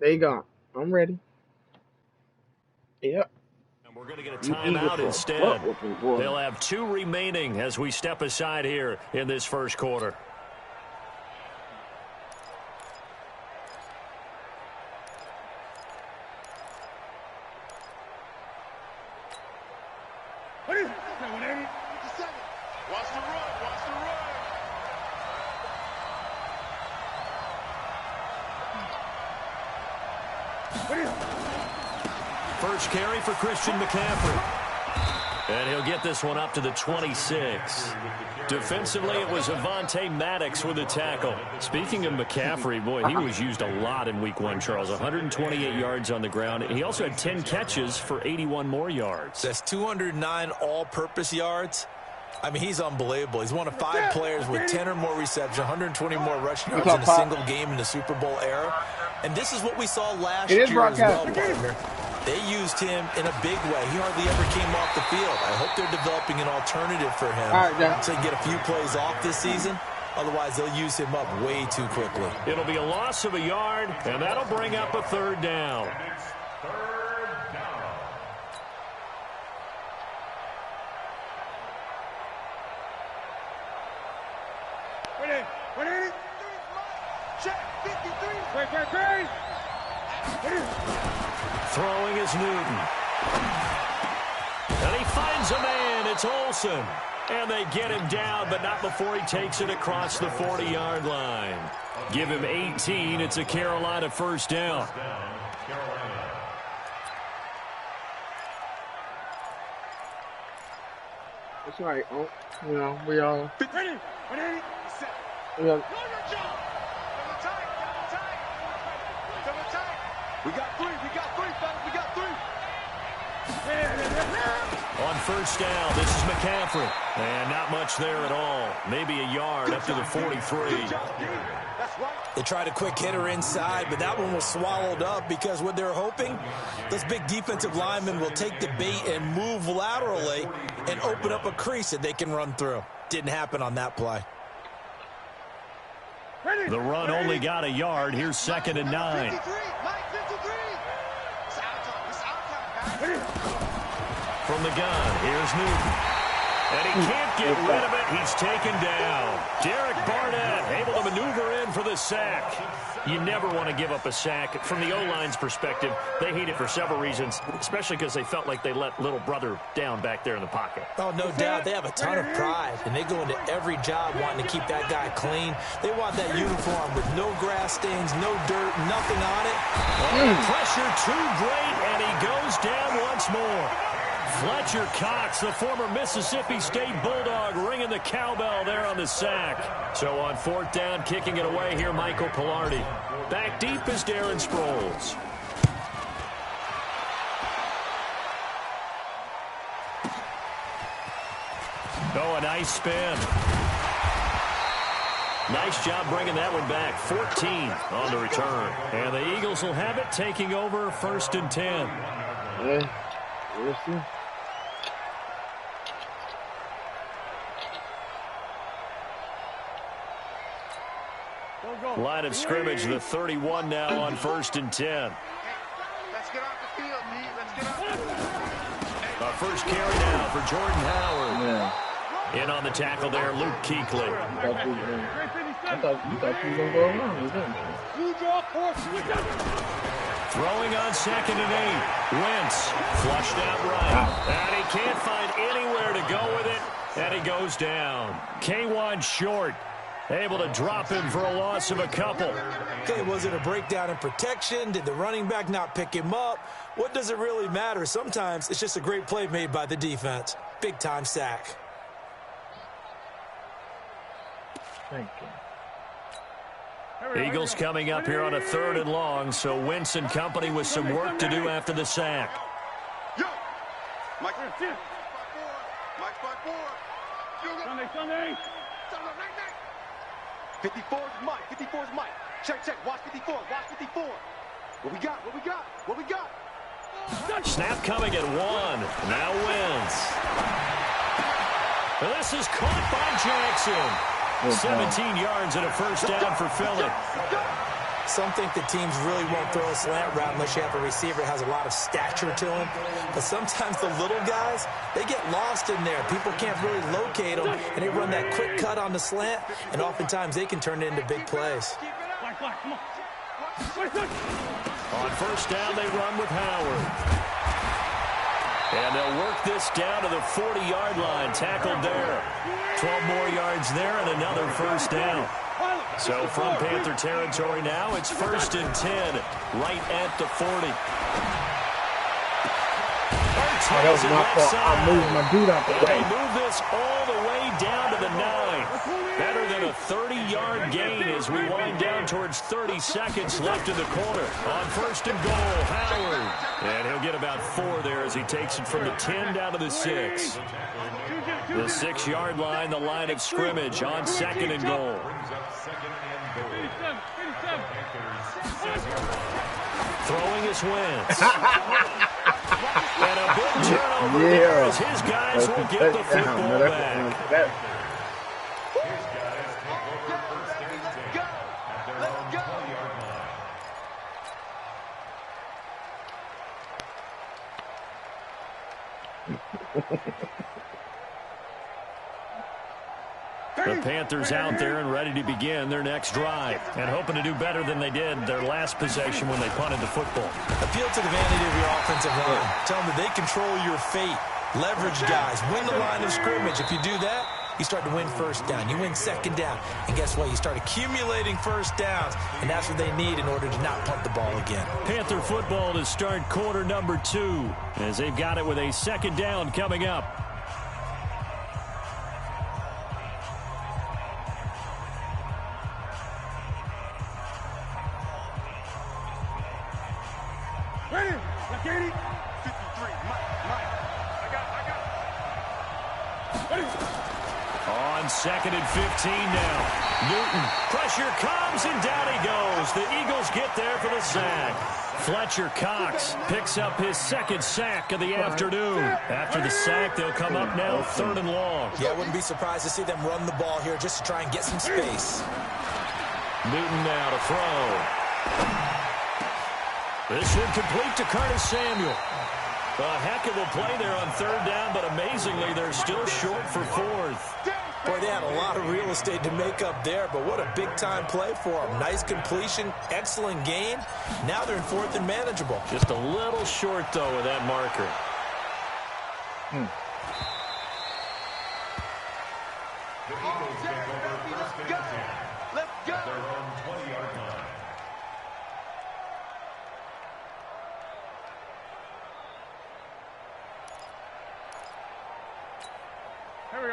There you go. I'm ready. Yep. And we're going to get a timeout instead. They'll have 2 remaining as we step aside here in this first quarter. First carry for Christian McCaffrey. And he'll get this one up to the 26. Defensively, it was Avonte Maddox with a tackle. Speaking of McCaffrey, boy, he was used a lot in Week 1, Charles. 128 yards on the ground. He also had 10 catches for 81 more yards. That's 209 all-purpose yards. I mean, he's unbelievable. He's one of 5 players with 10 or more receptions, 120 more rushing yards in a single game in the Super Bowl era. And this is what we saw last year as well, partner. They used him in a big way. He hardly ever came off the field. I hope they're developing an alternative for him so he can get a few plays off this season. Otherwise, they'll use him up way too quickly. It'll be a loss of a yard, and that'll bring up a 3rd down. Throwing is Newton. And he finds a man. It's Olsen. And they get him down, but not before he takes it across the 40-yard line. Give him 18. It's a Carolina first down. That's right. Oh, you know, we all. Ready. We all. We got 3, fellas, we got 3. On first down, this is McCaffrey. And not much there at all. Maybe a yard up to the 43. They tried a quick hitter inside, but that one was swallowed up because what they're hoping, those big defensive linemen will take the bait and move laterally and open up a crease that they can run through. Didn't happen on that play. The run only got a yard. Here's 2nd and 9. From the gun, here's Newton. And he can't get rid of it. He's taken down. Derek Barnett able to maneuver in for the sack. You never want to give up a sack. From the O-line's perspective, they hate it for several reasons, especially because they felt like they let little brother down back there in the pocket. Oh, no doubt. They have a ton of pride, and they go into every job wanting to keep that guy clean. They want that uniform with no grass stains, no dirt, nothing on it. Pressure too great, and he goes down once more. Fletcher Cox, the former Mississippi State Bulldog, ringing the cowbell there on the sack. So on 4th down, kicking it away here, Michael Pilardi. Back deep is Darren Sproles. Oh, a nice spin. Nice job bringing that one back. 14 on the return. And the Eagles will have it, taking over 1st and 10. Yeah, we'll see. Line of scrimmage, the 31 now on 1st and 10. Let's get off the field, man. Let's get off the field. First carry now for Jordan Howard. Yeah. In on the tackle there, Luke Kuechly. I thought you were going to go around, didn't you? Throwing on 2nd and 8. Wentz flushed out right. And he can't find anywhere to go with it. And he goes down. K1 short. Able to drop him for a loss of a couple. Okay, was it a breakdown in protection? Did the running back not pick him up? What does it really matter? Sometimes it's just a great play made by the defense. Big-time sack. Thank you. Eagles coming up here on a 3rd and long, so Wentz and company with some work to do after the sack. Yo! Mike 5-4. Sunday. 54 is Mike. Check. Watch 54. What we got? Snap coming at 1. Now Wentz. This is caught by Jackson. 17 yards and a first down for Philly. Some think that teams really won't throw a slant route unless you have a receiver that has a lot of stature to him. But sometimes the little guys, they get lost in there. People can't really locate them, and they run that quick cut on the slant, and oftentimes they can turn it into big plays. On first down, they run with Howard. And they'll work this down to the 40-yard line, tackled there. 12 more yards there and another first down. So from Panther territory now, it's 1st and 10, right at the 40. That was my fault. I moved my dude out the way. They move this all the way down to the 9. Better than a 30-yard gain as we wind down towards 30 seconds left in the quarter. On 1st and goal, Howard. And he'll get about 4 there as he takes it from the 10 down to the 6. The 6-yard line, the line of scrimmage on 2nd and goal. Throwing is Wentz. And a big turnover there as his guys will get the football back. The Panthers out there and ready to begin their next drive and hoping to do better than they did their last possession when they punted the football. Appeal to the vanity of your offensive line. Tell them that they control your fate. Leverage guys. Win the line of scrimmage. If you do that, you start to win first down. You win second down. And guess what? You start accumulating first downs. And that's what they need in order to not punt the ball again. Panther football to start quarter number 2 as they've got it with a 2nd down coming up. On 2nd and 15 now. Newton, pressure comes, and down he goes. The Eagles get there for the sack. Fletcher Cox picks up his 2nd sack of the afternoon. After the sack, they'll come up now 3rd and long. Yeah, I wouldn't be surprised to see them run the ball here just to try and get some space. Newton now to throw. This should complete to Curtis Samuel. A heck of a play there on 3rd down, but amazingly, they're still short for 4th. Boy, they had a lot of real estate to make up there, but what a big-time play for them. Nice completion, excellent gain. Now they're in 4th and manageable. Just a little short, though, with that marker. Let's go.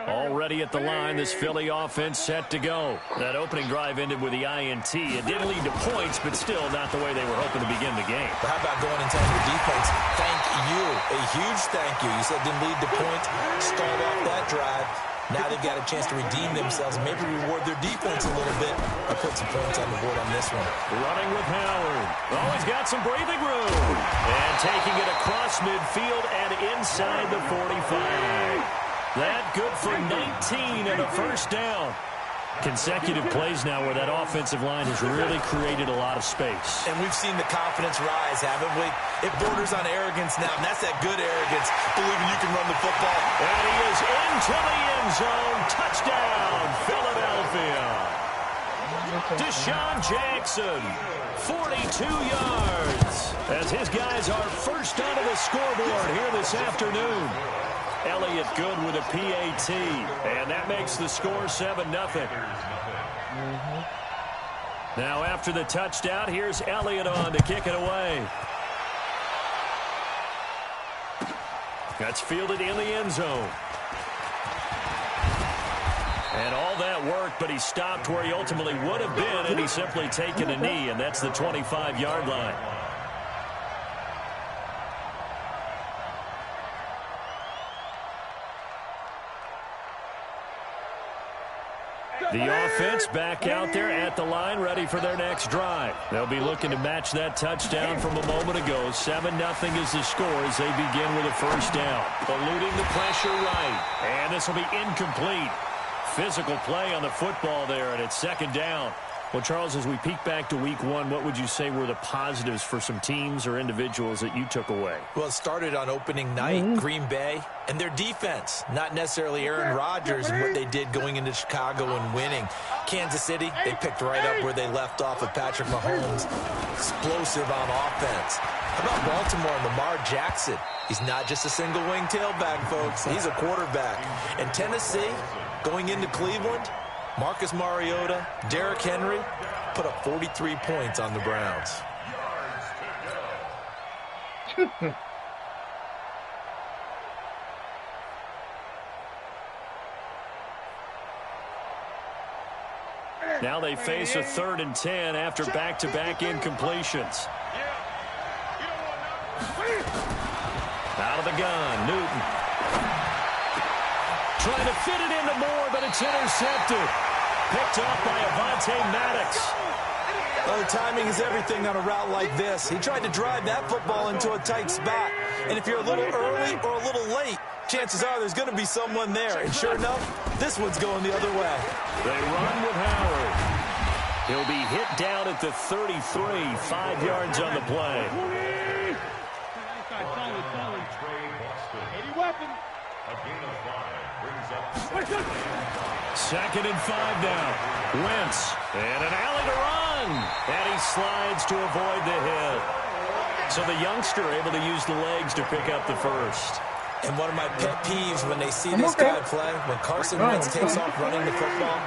Already at the line, this Philly offense set to go. That opening drive ended with the INT. It didn't lead to points, but still not the way they were hoping to begin the game. But how about going and telling your defense, thank you, a huge thank you. You said didn't lead to points, stalled off that drive. Now they've got a chance to redeem themselves and maybe reward their defense a little bit and put some points on the board on this one. Running with Howard. Oh, he's got some breathing room. And taking it across midfield and inside the 45. That good for 19 and a first down. Consecutive plays now where that offensive line has really created a lot of space. And we've seen the confidence rise, haven't we? It borders on arrogance now, and that's that good arrogance, believing you can run the football. And he is into the end zone. Touchdown, Philadelphia. Deshaun Jackson, 42 yards, as his guys are first onto the scoreboard here this afternoon. Elliott good with a PAT, and that makes the score 7-0. Now after the touchdown, here's Elliott on to kick it away. That's fielded in the end zone. And all that worked, but he stopped where he ultimately would have been, and he's simply taken a knee, and that's the 25-yard line. The offense back out there at the line, ready for their next drive. They'll be looking to match that touchdown from a moment ago. 7-0 is the score as they begin with a first down. Eluding the pressure right. And this will be incomplete. Physical play on the football there, and it's 2nd down. Well, Charles, as we peek back to week one, what would you say were the positives for some teams or individuals that you took away? Well, it started on opening night, Green Bay, and their defense. Not necessarily Aaron Rodgers and what they did going into Chicago and winning. Kansas City, they picked right up where they left off with Patrick Mahomes. Explosive on offense. How about Baltimore and Lamar Jackson? He's not just a single-wing tailback, folks. He's a quarterback. And Tennessee, going into Cleveland, Marcus Mariota, Derrick Henry put up 43 points on the Browns. Now they face a 3rd and 10 after back-to-back incompletions. Out of the gun, Newton. Trying to fit it into Moore, but it's intercepted. Picked off by Avonte Maddox. Oh, timing is everything on a route like this. He tried to drive that football into a tight spot. And if you're a little early or a little late, chances are there's going to be someone there. And sure enough, this one's going the other way. They run with Howard. He'll be hit down at the 33, 5 yards on the play. Second and 5 now. Wentz. And an alley to run. And he slides to avoid the hit. So the youngster able to use the legs to pick up the first. And one of my pet peeves when they see this guy play, when Carson Wentz takes off running the football,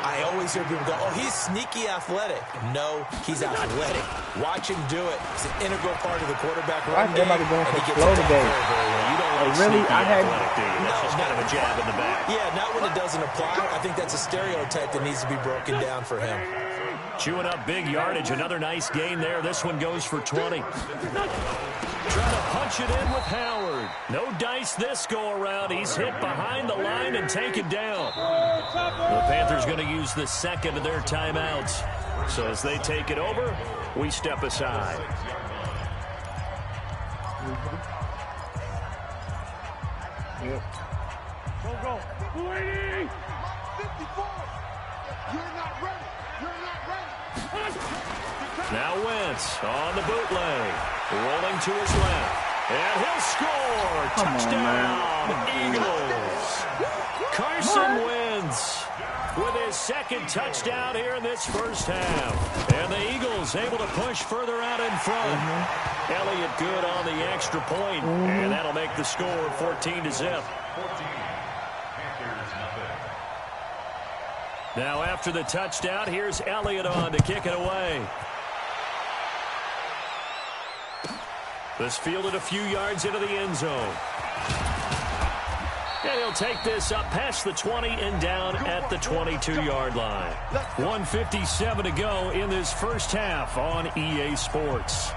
I always hear people go, oh, he's sneaky athletic. No, he's athletic. Watch him do it. He's an integral part of the quarterback run game, and he gets it done very, very well. You don't like sneaky athletic, do you? That's just kind of a jab in the back. Yeah, not when it doesn't apply. I think that's a stereotype that needs to be broken down for him. Chewing up big yardage. Another nice gain there. This one goes for 20. Trying to punch it in with Howard. No dice this go-around. He's hit behind the line and taken down. The Panthers going to use the second of their timeouts. So as they take it over, we step aside. Go. 280. 54. You're not ready. Now Wentz on the bootleg. Rolling to his left. And he'll score. Touchdown, Eagles. Carson Wentz with his second touchdown here in this first half. And the Eagles able to push further out in front. Elliott good on the extra point. And that'll make the score 14-0. Now after the touchdown, here's Elliott on to kick it away. This fielded a few yards into the end zone. And he'll take this up past the 20 and down at the 22-yard line. 1:57 to go in this first half on EA Sports.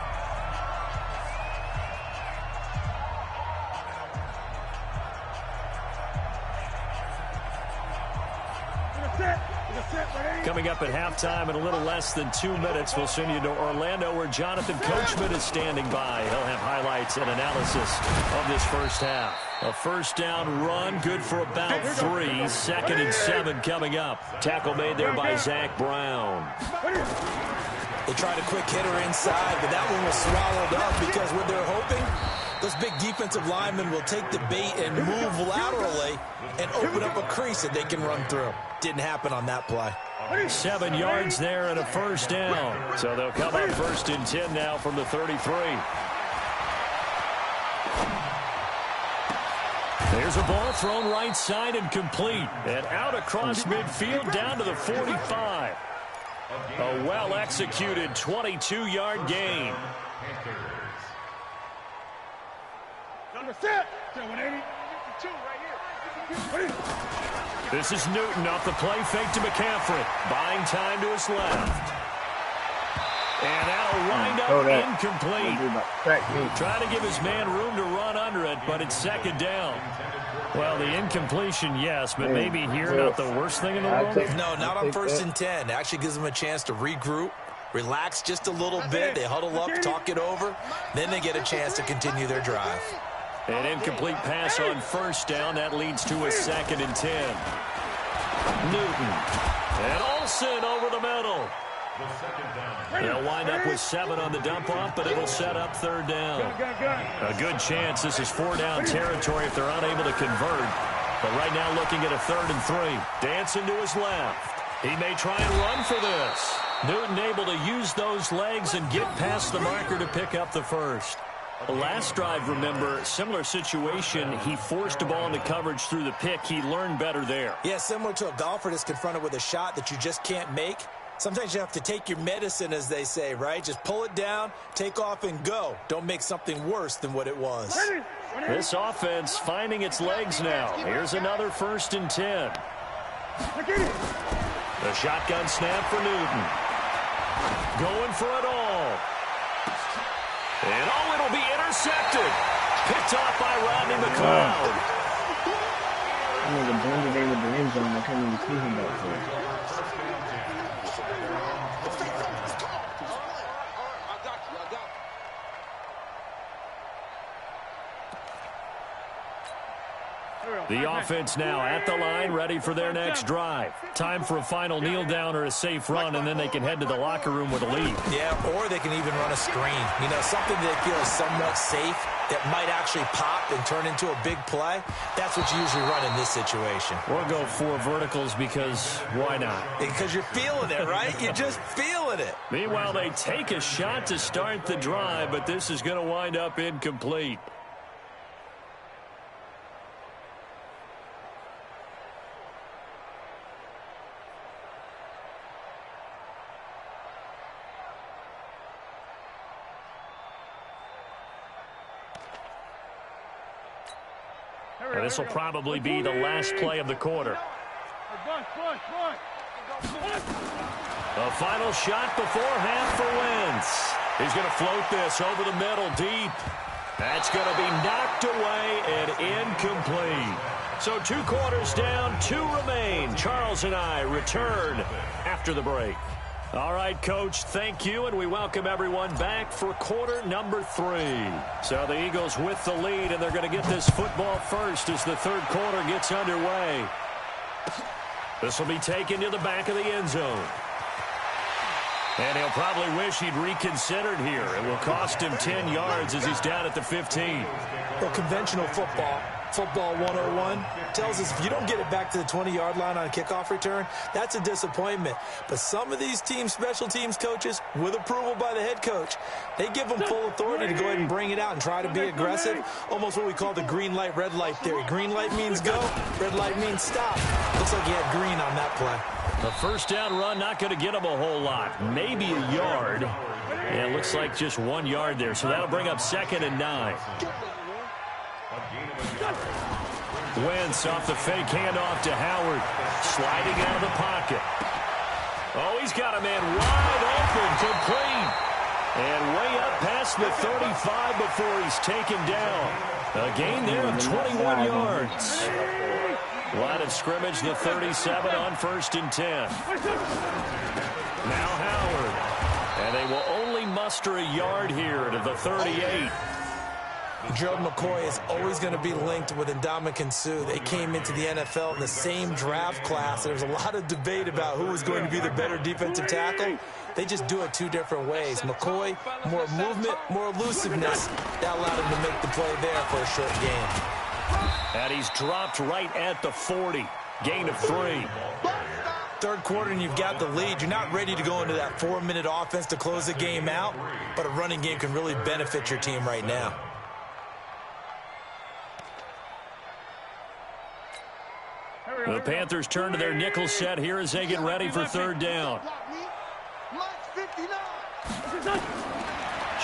Coming up at halftime in a little less than 2 minutes, we'll send you to Orlando where Jonathan Coachman is standing by. He'll have highlights and analysis of this first half. A first down run, good for about 3. 2nd and 7 coming up. Tackle made there by Zach Brown. They tried a quick hitter inside, but that one was swallowed up because what they're hoping, those big defensive linemen will take the bait and move laterally and open up a crease that they can run through. Didn't happen on that play. 7 yards there and a first down. So they'll come up 1st and 10 now from the 33. There's a ball thrown right side and complete. And out across midfield down to the 45. A well-executed 22-yard gain. This is Newton off the play fake to McCaffrey. Buying time to his left. And that'll wind up incomplete. Trying to give his man room to run under it, but it's 2nd down. Well, the incompletion, yes, but maybe here not the worst thing in the world. No, not on 1st and 10. Actually gives them a chance to regroup, relax just a little bit. They huddle up, talk it over. Then they get a chance to continue their drive. An incomplete pass on 1st down. That leads to a 2nd and 10. Newton. And Olsen over the middle. They'll wind up with 7 on the dump-off, but it'll set up third down. A good chance this is 4-down territory if they're unable to convert. But right now looking at a 3rd and 3. Dancing to his left. He may try and run for this. Newton able to use those legs and get past the marker to pick up the first. The last drive, remember, similar situation. He forced a ball into coverage through the pick. He learned better there. Yeah, similar to a golfer that's confronted with a shot that you just can't make. Sometimes you have to take your medicine, as they say, right? Just pull it down, take off, and go. Don't make something worse than what it was. This offense finding its legs now. Here's another 1st and 10. The shotgun snap for Newton. Going for it all. And it'll be intercepted. Picked off by Rodney McLeod. I know the blended in with the end zone. I couldn't even see him back there. The offense now at the line, ready for their next drive. Time for a final kneel down or a safe run, and then they can head to the locker room with a lead. Yeah, or they can even run a screen. You know, something they feel is somewhat safe that might actually pop and turn into a big play. That's what you usually run in this situation. Or go 4 verticals because why not? Because you're feeling it, right? You're just feeling it. Meanwhile, they take a shot to start the drive, but this is going to wind up incomplete. And this will probably be the last play of the quarter. A final shot before half for Wentz. He's going to float this over the middle deep. That's going to be knocked away and incomplete. So 2 quarters down, 2 remain. Charles and I return after the break. All right, Coach, thank you, and we welcome everyone back for quarter number 3. So the Eagles with the lead, and they're going to get this football first as the 3rd quarter gets underway. This will be taken to the back of the end zone. And he'll probably wish he'd reconsidered here. It will cost him 10 yards as he's down at the 15. Well, conventional football 101 tells us if you don't get it back to the 20-yard line on a kickoff return, that's a disappointment. But some of these teams, special teams coaches, with approval by the head coach, they give them full authority to go ahead and bring it out and try to be aggressive, almost what we call the green light, red light theory. Green light means go, red light means stop. Looks like he had green on that play. The first down run not going to get him a whole lot, maybe a yard. Yeah, it looks like just 1 yard there, so that'll bring up 2nd and 9. Wentz off the fake handoff to Howard. Sliding out of the pocket. Oh, he's got a man wide open, complete. And way up past the 35 before he's taken down. A gain there of 21 yards. Line of scrimmage, the 37 on 1st and 10. Now Howard. And they will only muster a yard here to the 38. Gerald McCoy is always going to be linked with Ndamukong Suh. They came into the NFL in the same draft class. There's a lot of debate about who was going to be the better defensive tackle. They just do it 2 different ways. McCoy, more movement, more elusiveness. That allowed him to make the play there for a short gain. And he's dropped right at the 40. Gain of 3. 3rd quarter and you've got the lead. You're not ready to go into that 4-minute offense to close the game out, but a running game can really benefit your team right now. The Panthers turn to their nickel set here as they get ready for 3rd down.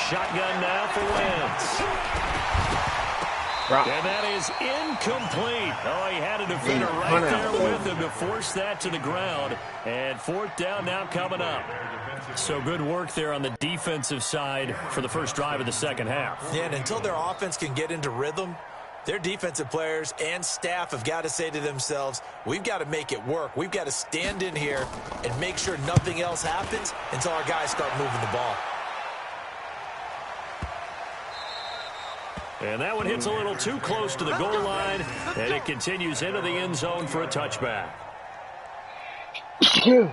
Shotgun now for Wentz. And that is incomplete. Oh, he had a defender right there with him to force that to the ground. And 4th down now coming up. So good work there on the defensive side for the first drive of the 2nd half. Yeah, and until their offense can get into rhythm, their defensive players and staff have got to say to themselves, we've got to make it work. We've got to stand in here and make sure nothing else happens until our guys start moving the ball. And that one hits a little too close to the goal line, and it continues into the end zone for a touchback. Thank you.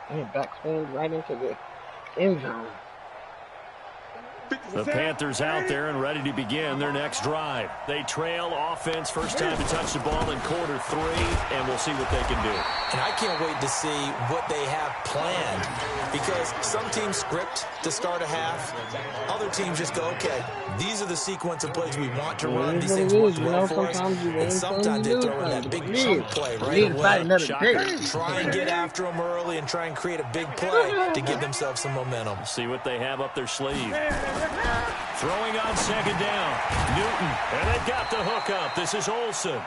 And it backspins right into the end zone. The Panthers out there and ready to begin their next drive. They trail offense, first time to touch the ball in quarter 3, and we'll see what they can do. And I can't wait to see what they have planned, because some teams script to start a half. Other teams just go, okay, these are the sequence of plays we want to run. These things work well for us. And sometimes they throw in that big chunk play right away. Try and get after them early and try and create a big play to give themselves some momentum. See what they have up their sleeve. Throwing on second down. Newton, and they've got the hook up. This is Olsen.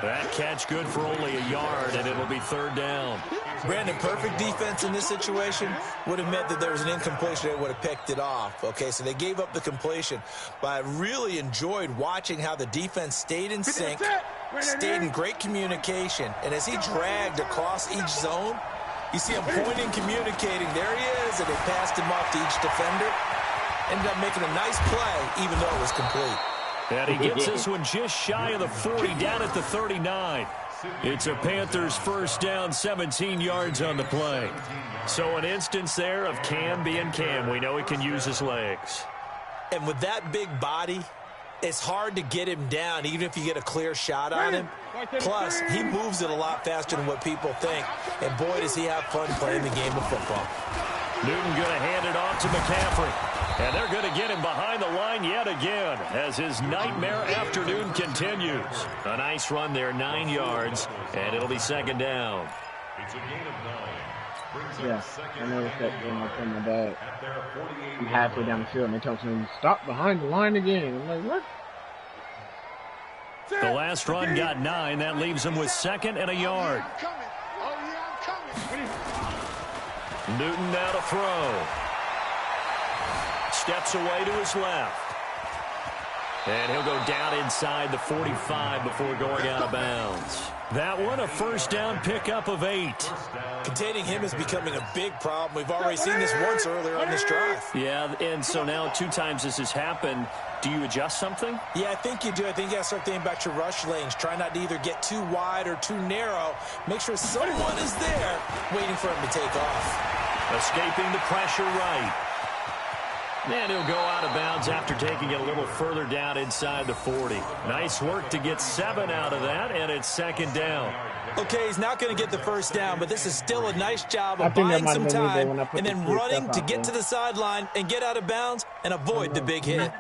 That catch good for only a yard, and it'll be third down. Brandon, perfect defense in this situation would have meant that there was an incompletion. They would have picked it off. Okay, so they gave up the completion. But I really enjoyed watching how the defense stayed in sync, stayed in great communication. And as he dragged across each zone, you see him pointing, communicating. There he is, and they passed him off to each defender. Ended up making a nice play, even though it was complete. And he gets this one just shy of the 40, down at the 39. It's a Panthers first down, 17 yards on the play. So an instance there of Cam being Cam. We know he can use his legs. And with that big body, it's hard to get him down, even if you get a clear shot on him. Plus, he moves it a lot faster than what people think. And boy, does he have fun playing the game of football. Newton going to hand it off to McCaffrey. And they're going to get him behind the line yet again as his nightmare afternoon continues. A nice run there, 9 yards, and it'll be second down. It's a gain of 9. Yeah, I noticed that when I told my dad. I'm halfway down the field, and they told him, stop behind the line again. I'm like, what? The last run got 9. That leaves him with second and a yard. Newton now to throw. Steps away to his left. And he'll go down inside the 45 before going out of bounds. That one, a first down pickup of 8. Containing him is becoming a big problem. We've already seen this once earlier on this drive. Yeah, and so now 2 times this has happened. Do you adjust something? Yeah, I think you do. I think you got to start thinking about your rush lanes. Try not to either get too wide or too narrow. Make sure someone is there waiting for him to take off. Escaping the pressure right. And he'll go out of bounds after taking it a little further down inside the 40. Nice work to get 7 out of that, and it's second down. Okay, he's not going to get the first down, but this is still a nice job of buying some time and then running to get to the sideline and get out of bounds and avoid the big hit.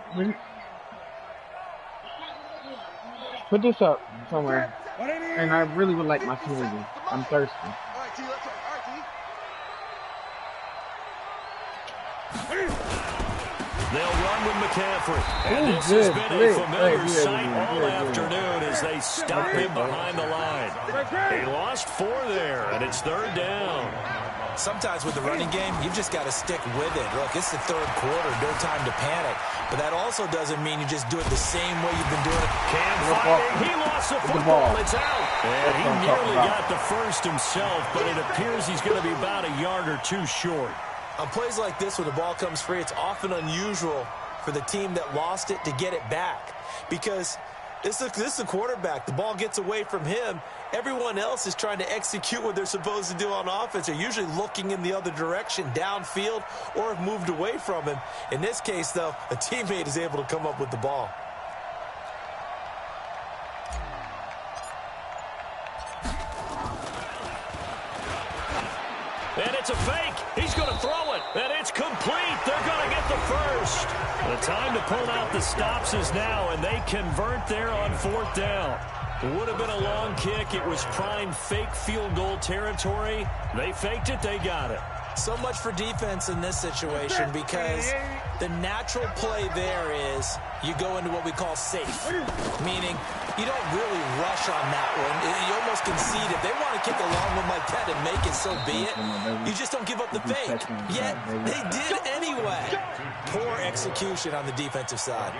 Put this up somewhere, and I really would like my smoothie. I'm thirsty. They'll run with McCaffrey. And this has been a familiar sight all afternoon as they stop him behind the line. He lost 4 there, and it's third down. Sometimes with the running game, you've just got to stick with it. Look, it's the third quarter, no time to panic. But that also doesn't mean you just do it the same way you've been doing it. Cam fighting. He lost the football. It's out. And he nearly got the first himself, but it appears he's going to be about a yard or 2 short. On plays like this, when the ball comes free, it's often unusual for the team that lost it to get it back. Because this is the quarterback. The ball gets away from him. Everyone else is trying to execute what they're supposed to do on offense. They're usually looking in the other direction, downfield, or have moved away from him. In this case, though, a teammate is able to come up with the ball. And it's a fake. He's going to throw it. And it's complete. They're going to get the first. The time to pull out the stops is now, and they convert there on 4th down. It would have been a long kick. It was prime fake field goal territory. They faked it. They got it. So much for defense in this situation, because the natural play there is you go into what we call safe, meaning you don't really rush on that one. You almost concede. If they want to kick a long one like that and make it, so be it. You just don't give up the fake. Yet they did anyway. Poor execution on the defensive side.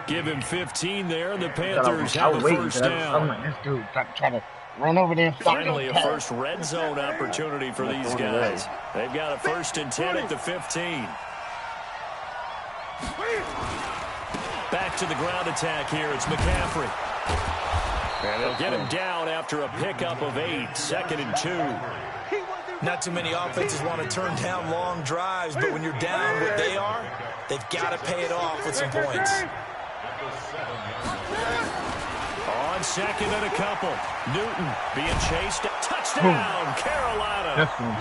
Give him 15 there, and the Panthers have a first down. This dude trying to run over there. Finally, a first red zone opportunity for these guys. They've got a 1st and 10 at the 15. Back to the ground attack here. It's McCaffrey. And they'll get him down after a pickup of 8. 2nd and 2. Not too many offenses want to turn down long drives, but when you're down what they are, they've got to pay it off with some points. On 2nd and a couple. Newton being chased. Touchdown, Carolina. That's what I'm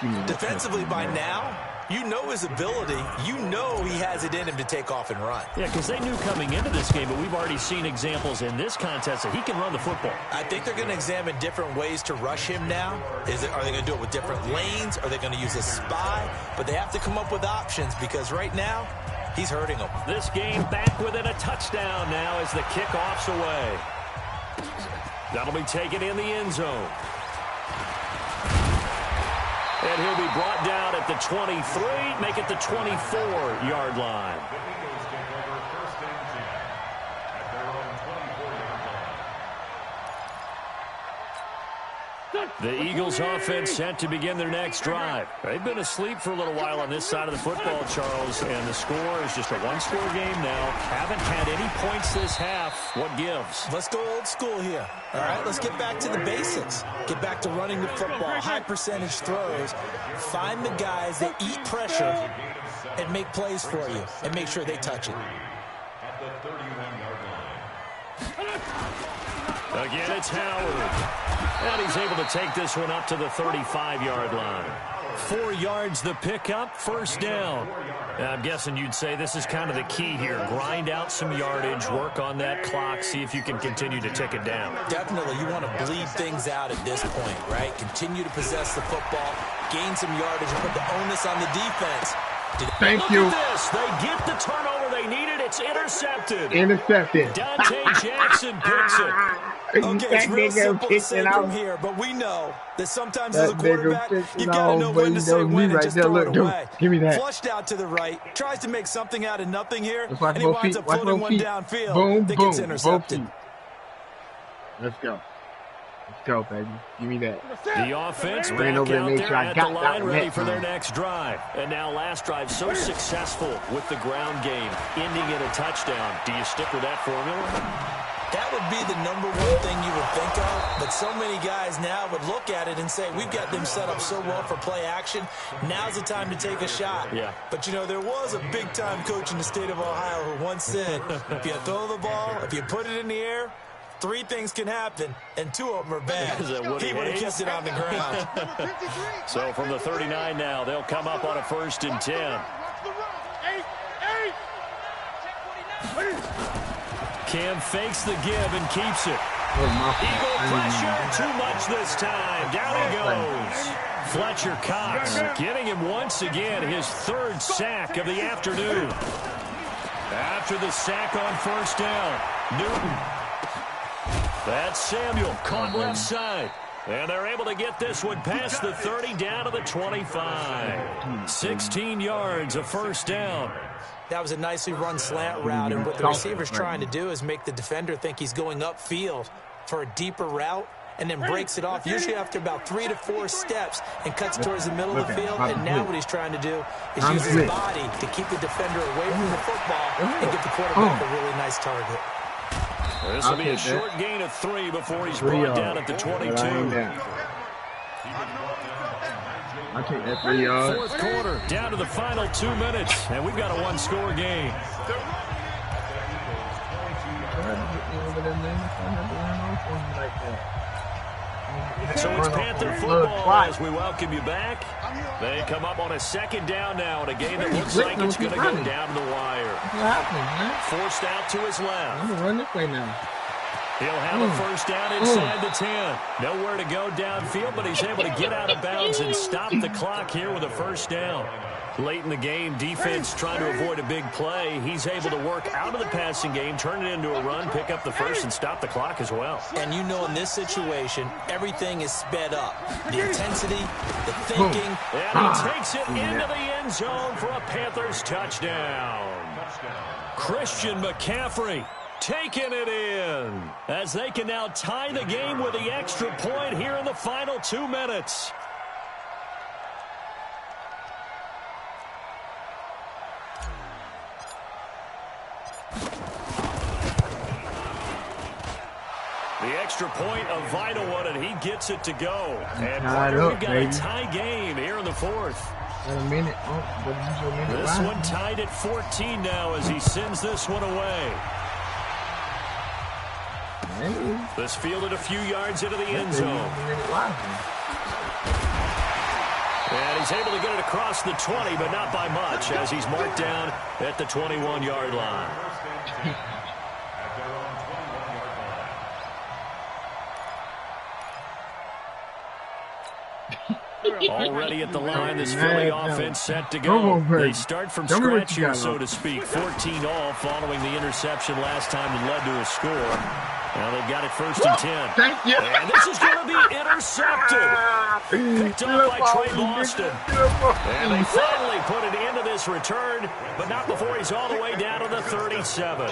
talking about. Defensively by now, you know his ability. You know he has it in him to take off and run. Yeah, because they knew coming into this game, but we've already seen examples in this contest that he can run the football. I think they're going to examine different ways to rush him now. Are they going to do it with different lanes? Are they going to use a spy? But they have to come up with options because right now, he's hurting them. This game back within a touchdown now as the kickoff's away. That'll be taken in the end zone. And he'll be brought down at the 23, make it the 24-yard line. The Eagles offense set to begin their next drive. They've been asleep for a little while on this side of the football, Charles, and the score is just a one-score game now. Haven't had any points this half. What gives? Let's go old school here. All right, let's get back to the basics. Get back to running the football, high percentage throws. Find the guys that eat pressure and make plays for you and make sure they touch it. Again, it's Howard. And he's able to take this one up to the 35-yard line. 4 yards the pickup, first down. I'm guessing you'd say this is kind of the key here. Grind out some yardage, work on that clock, see if you can continue to tick it down. Definitely, you want to bleed things out at this point, right? Continue to possess the football, gain some yardage, and put the onus on the defense. Thank you. Look at this. They get the turnover they needed. It's intercepted. Intercepted. Dante Jackson picks it. Okay, it's real simple to say from here, but we know that sometimes as a quarterback, you've got to know when to say when and just throw it away. Give me that. Flushed out to the right, tries to make something out of nothing here, and he both winds feet. up floating one downfield. Boom, that boom, gets intercepted. Let's go. Let's go, baby. Give me that. The offense back out there at the line, ready for their next drive. And now last drive so successful with the ground game, ending in a touchdown. Do you stick with that formula? That would be the number one thing you would think of, but so many guys now would look at it and say, we've got them set up so well for play action, now's the time to take a shot. Yeah. But, you know, there was a big-time coach in the state of Ohio who once said, if you throw the ball, if you put it in the air, 3 things can happen, and 2 of them are bad. He would have kept it on the ground. So from the 39 now, they'll come up on a 1st and 10. Cam fakes the give and keeps it. Eagle pressure, too much this time. Down he goes. Fletcher Cox getting him once again his 3rd sack of the afternoon. After the sack on 1st down, Newton. That's Samuel, caught left side. And they're able to get this one past the 30 down to the 25. 16 yards, a 1st down. That was a nicely run slant route, and what the receiver's trying to do is make the defender think he's going upfield for a deeper route, and then breaks it off, usually after about 3 to 4 steps, and cuts towards the middle of the field. And now what he's trying to do is use his body to keep the defender away from the football and get the quarterback a really nice target. This will be a short gain of 3 before he's brought down at the 22. I'll take that 3 yards. 4th quarter, down to the final 2 minutes, and we've got a 1-score game. So it's Panther football as we welcome you back. They come up on a 2nd down now in a game that looks like it's going to go down to the wire. What's happening, man? Forced out to his left. I'm going to run this way now. He'll have a 1st down inside the 10. Nowhere to go downfield, but he's able to get out of bounds and stop the clock here with a 1st down. Late in the game, defense trying to avoid a big play. He's able to work out of the passing game, turn it into a run, pick up the 1st, and stop the clock as well. And you know in this situation, everything is sped up. The intensity, the thinking. And he takes it into the end zone for a Panthers touchdown. Christian McCaffrey taking it in as they can now tie the game with the extra point here in the final 2 minutes. extra point, a vital one, and he gets it to go. And Partner, we've got a tie game here in the fourth. A minute. This one tied at 14 now as he sends this one away. This fielded a few yards into the end zone. And he's able to get it across the 20, but not by much, as he's marked down at the 21-yard line. Already at the line, this Philly offense set to go. They start from scratch here, so to speak. 14 all following the interception last time that led to a score. Now they've got it 1st and 10. Thank you. And this is going to be intercepted. Picked up by Trey Boston. And they finally put an end to this return, but not before he's all the way down to the 37.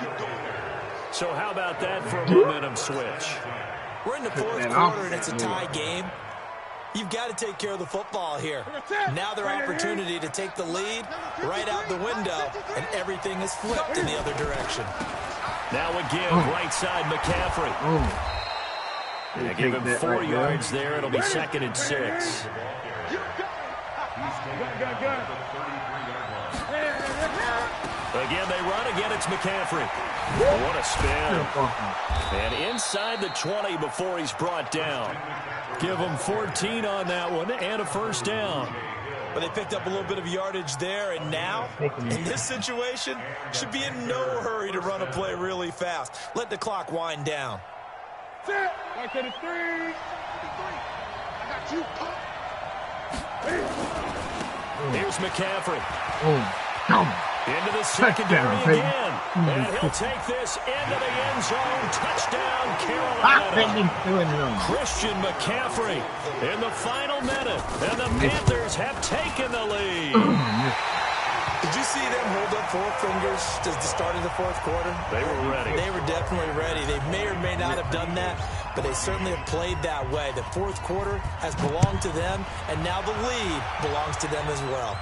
So how about that for a momentum switch? We're in the fourth quarter, and it's a tie game. You've got to take care of the football here. Now their opportunity to take the lead right out the window, and everything is flipped in the other direction. Now again, right side McCaffrey. They give him 4 yards there. It'll be 2nd and 6. Again, they run. Again, it's McCaffrey. What a spin. And inside the 20 before he's brought down. Give him 14 on that one and a 1st down. But they picked up a little bit of yardage there, and now, in this situation, should be in no hurry to run a play really fast. Let the clock wind down. Here's McCaffrey. Into the secondary again. And he'll take this into the end zone. Touchdown, Carolina. Christian McCaffrey in the final minute. And the Panthers have taken the lead. Did you see them hold up 4 fingers at the start of the fourth quarter? They were ready. They were definitely ready. They may or may not have done that, but they certainly have played that way. The fourth quarter has belonged to them, and now the lead belongs to them as well.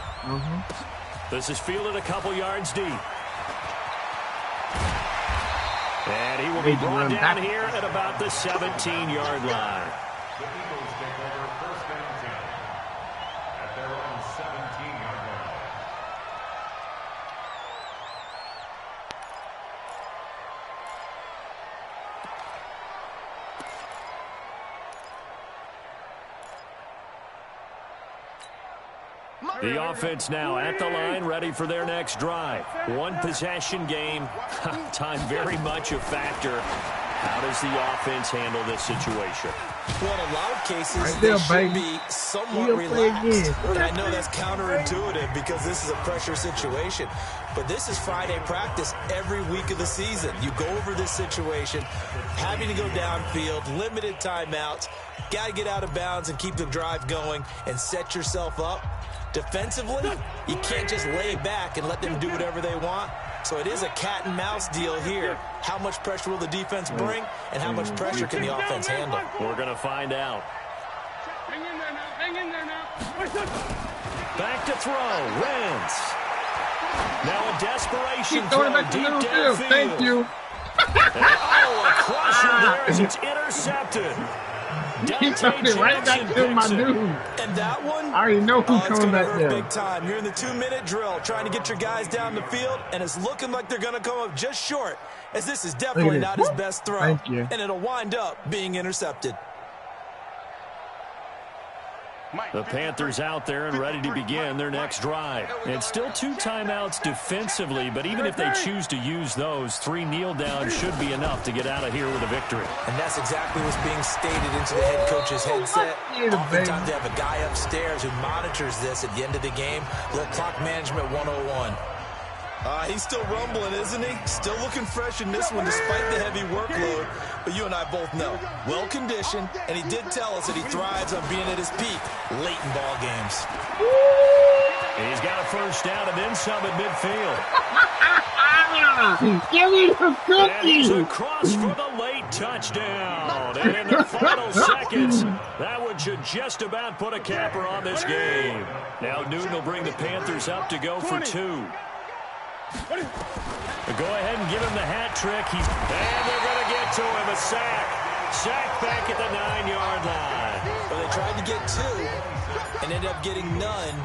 This is fielded a couple yards deep. And he will be brought down here at about the 17-yard line. The Eagles take over 1st and 10 at their own 17-yard line. The offense now at the line, ready for their next drive. One possession game. Time very much a factor. How does the offense handle this situation? Well, in a lot of cases, they should be somewhat relaxed. And I know that's counterintuitive because this is a pressure situation. But this is Friday practice every week of the season. You go over this situation, having to go downfield, limited timeouts, got to get out of bounds and keep the drive going and set yourself up. Defensively, you can't just lay back and let them do whatever they want. So it is a cat and mouse deal here. How much pressure will the defense bring, and how much pressure can the offense handle? We're going to find out. Hang in there now. Hang in there now. Back to throw. Wentz. Now a desperation throw deep downfield. Thank you. Oh, a crusher there as it's intercepted. He's coming right back to my dude. And that one, I already know who's coming back there. Big time. You're in the 2-minute drill, trying to get your guys down the field, and it's looking like they're going to come up just short, as this is definitely not his best throw. Thank you. And it'll wind up being intercepted. The Panthers out there and ready to begin their next drive. And still 2 timeouts defensively, but even if they choose to use those, 3 kneel downs should be enough to get out of here with a victory. And that's exactly what's being stated into the head coach's headset. Oftentimes they have a guy upstairs who monitors this at the end of the game. Little clock management 101. He's still rumbling, isn't he? Still looking fresh in this one despite the heavy workload. But you and I both know, well-conditioned, and he did tell us that he thrives on being at his peak late in ball games. He's got a 1st down and then some at midfield. Give me the cookie. And he's across for the late touchdown. And in the final seconds, that one should just about put a capper on this game. Now Newton will bring the Panthers up to go for 2. Go ahead and give him the hat trick. And they're going to get to him, a sack. Sacked back at the 9-yard line. Well, they tried to get 2 and ended up getting none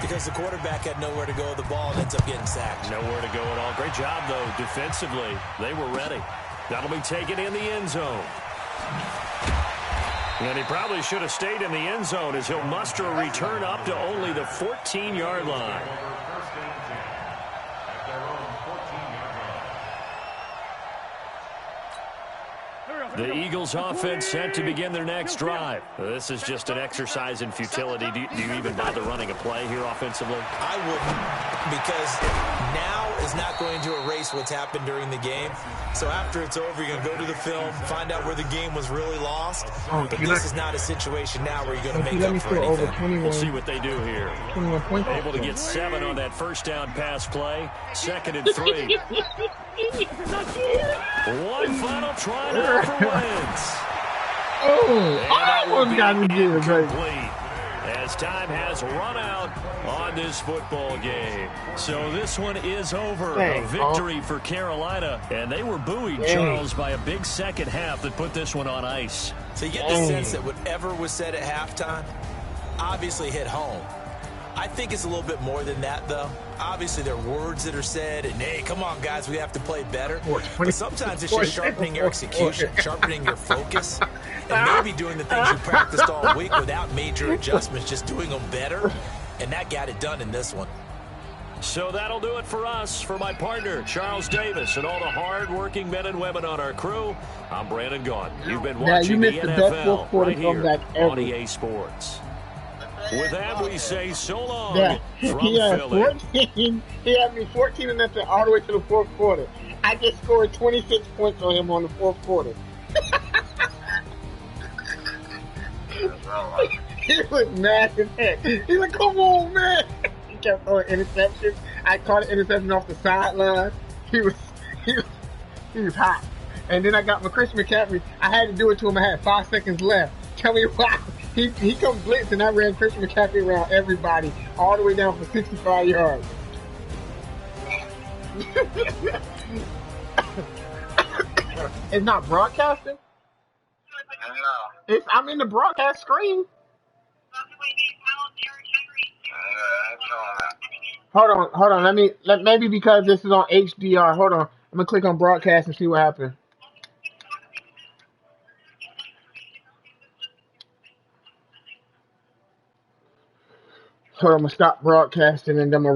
because the quarterback had nowhere to go with the ball and ends up getting sacked. Nowhere to go at all. Great job, though, defensively. They were ready. That'll be taken in the end zone. And he probably should have stayed in the end zone as he'll muster a return up to only the 14-yard line. The Eagles offense set to begin their next drive. This is just an exercise in futility. Do you even bother running a play here offensively? I wouldn't, because now is not going to erase what's happened during the game. So after it's over, you're going to go to the film, find out where the game was really lost. But this is not a situation now where you're going to make up for anything. We'll see what they do here. 21 points. Able to get 7 on that first down pass play. 2nd and 3. One final try now for Wentz. I wouldn't got me here, complete. As time has run out on this football game. So this one is over. A victory for Carolina. And they were buoyed, Charles, by a big second half that put this one on ice. So you get the sense that whatever was said at halftime obviously hit home. I think it's a little bit more than that, though. Obviously, there are words that are said, and, hey, come on, guys, we have to play better. But sometimes it's just sharpening your execution, sharpening your focus, and maybe doing the things you practiced all week without major adjustments, just doing them better. And that got it done in this one. So that'll do it for us. For my partner, Charles Davis, and all the hard-working men and women on our crew, I'm Brandon Gaughan. You've been watching the NFL right here on EA Sports. With that, we say so long from Philly. He had me 14 and nothing all the way to the fourth quarter. I just scored 26 points on him on the fourth quarter. He was mad as heck. He's like, come on, man. He kept throwing interceptions. I caught an interception off the sideline. He was hot. And then I got my Christian McCaffrey. I had to do it to him. I had 5 seconds left. Tell me why. He come blitz, and I ran Christian McCaffrey around everybody all the way down for 65 yards. It's not broadcasting? No. I'm in the broadcast screen. Hold on. Maybe because this is on HDR. Hold on. I'm gonna click on broadcast and see what happens. So I'm gonna stop broadcasting and then I'm gonna